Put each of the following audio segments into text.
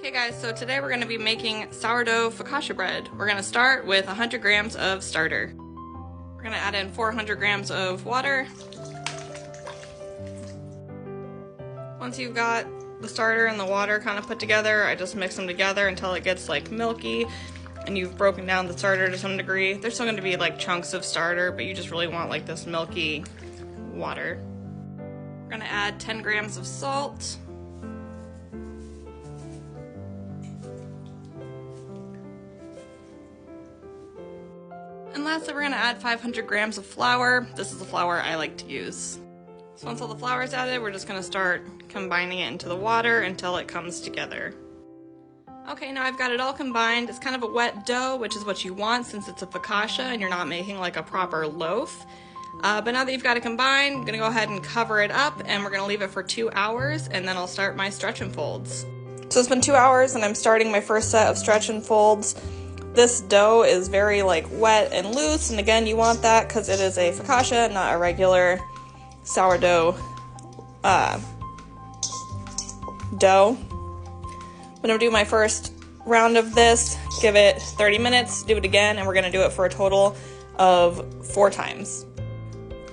Okay guys, so today we're going to be making sourdough focaccia bread. We're going to start with 100 grams of starter. We're going to add in 400 grams of water. Once you've got the starter and the water kind of put together, I just mix them together until it gets like milky and you've broken down the starter to some degree. There's still going to be like chunks of starter, but you just really want like this milky water. We're going to add 10 grams of salt. And lastly, we're going to add 500 grams of flour. This is the flour I like to use. So once all the flour is added, we're just going to start combining it into the water until it comes together. Okay, now I've got it all combined. It's kind of a wet dough, which is what you want since it's a focaccia and you're not making like a proper loaf. But now that you've got it combined, I'm going to go ahead and cover it up and we're going to leave it for 2 hours and then I'll start my stretch and folds. So it's been 2 hours and I'm starting my first set of stretch and folds. This dough is very like wet and loose, and again you want that because it is a focaccia, not a regular sourdough dough. I'm going to do my first round of this, give it 30 minutes, do it again, and we're going to do it for a total of 4 times.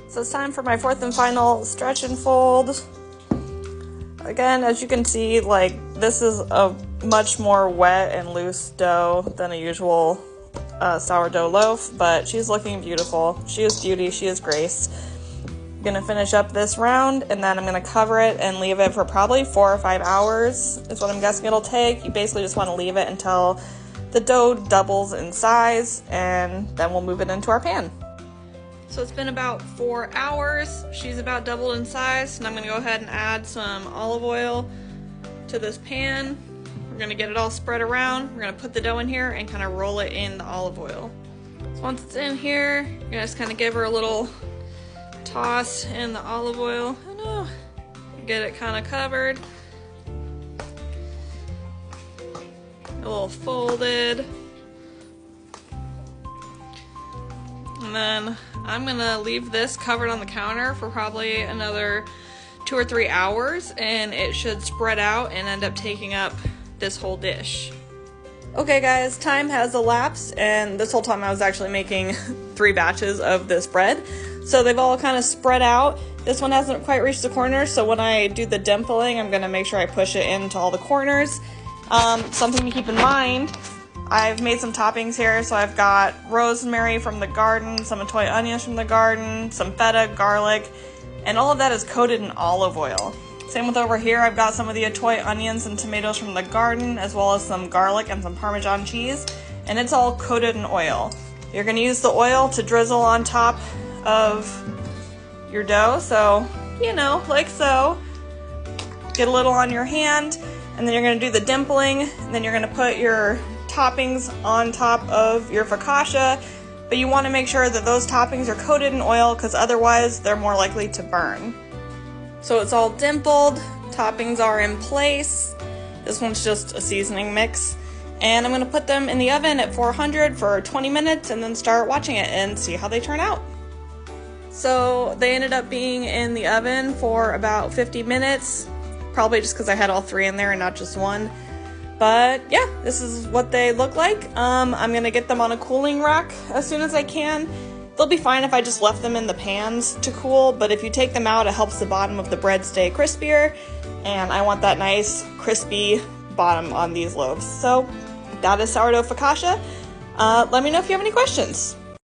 So it's time for my fourth and final stretch and fold. Again, as you can see, like this is a much more wet and loose dough than a usual sourdough loaf, but she's looking beautiful. She is beauty, she is grace. I'm gonna finish up this round and then I'm gonna cover it and leave it for probably 4 or 5 hours is what I'm guessing it'll take. You basically just want to leave it until the dough doubles in size and then we'll move it into our pan. So it's been about 4 hours. She's about doubled in size, and I'm gonna go ahead and add some olive oil to this pan. We're gonna get it all spread around. We're gonna put the dough in here and kind of roll it in the olive oil. So once it's in here, you're gonna just kind of give her a little toss in the olive oil. I know. Get it kind of covered. A little folded. And then I'm gonna leave this covered on the counter for probably another 2 or 3 hours, and it should spread out and end up taking up this whole dish. Okay guys, time has elapsed, and this whole time I was actually making 3 batches of this bread. So they've all kind of spread out. This one hasn't quite reached the corners, so when I do the dimpling, I'm gonna make sure I push it into all the corners. Something to keep in mind, I've made some toppings here, so I've got rosemary from the garden, some atoy onions from the garden, some feta, garlic, and all of that is coated in olive oil. Same with over here, I've got some of the atoy onions and tomatoes from the garden, as well as some garlic and some Parmesan cheese, and it's all coated in oil. You're going to use the oil to drizzle on top of your dough, so, you know, like so. Get a little on your hand, and then you're going to do the dimpling, and then you're going to put your toppings on top of your focaccia, but you want to make sure that those toppings are coated in oil because otherwise they're more likely to burn. So it's all dimpled, toppings are in place. This one's just a seasoning mix, and I'm going to put them in the oven at 400 for 20 minutes and then start watching it and see how they turn out. So they ended up being in the oven for about 50 minutes, probably just because I had all 3 in there and not just one. But yeah, this is what they look like. I'm gonna get them on a cooling rack as soon as I can. They'll be fine if I just left them in the pans to cool, but if you take them out, it helps the bottom of the bread stay crispier, and I want that nice crispy bottom on these loaves. So that is sourdough focaccia. Let me know if you have any questions.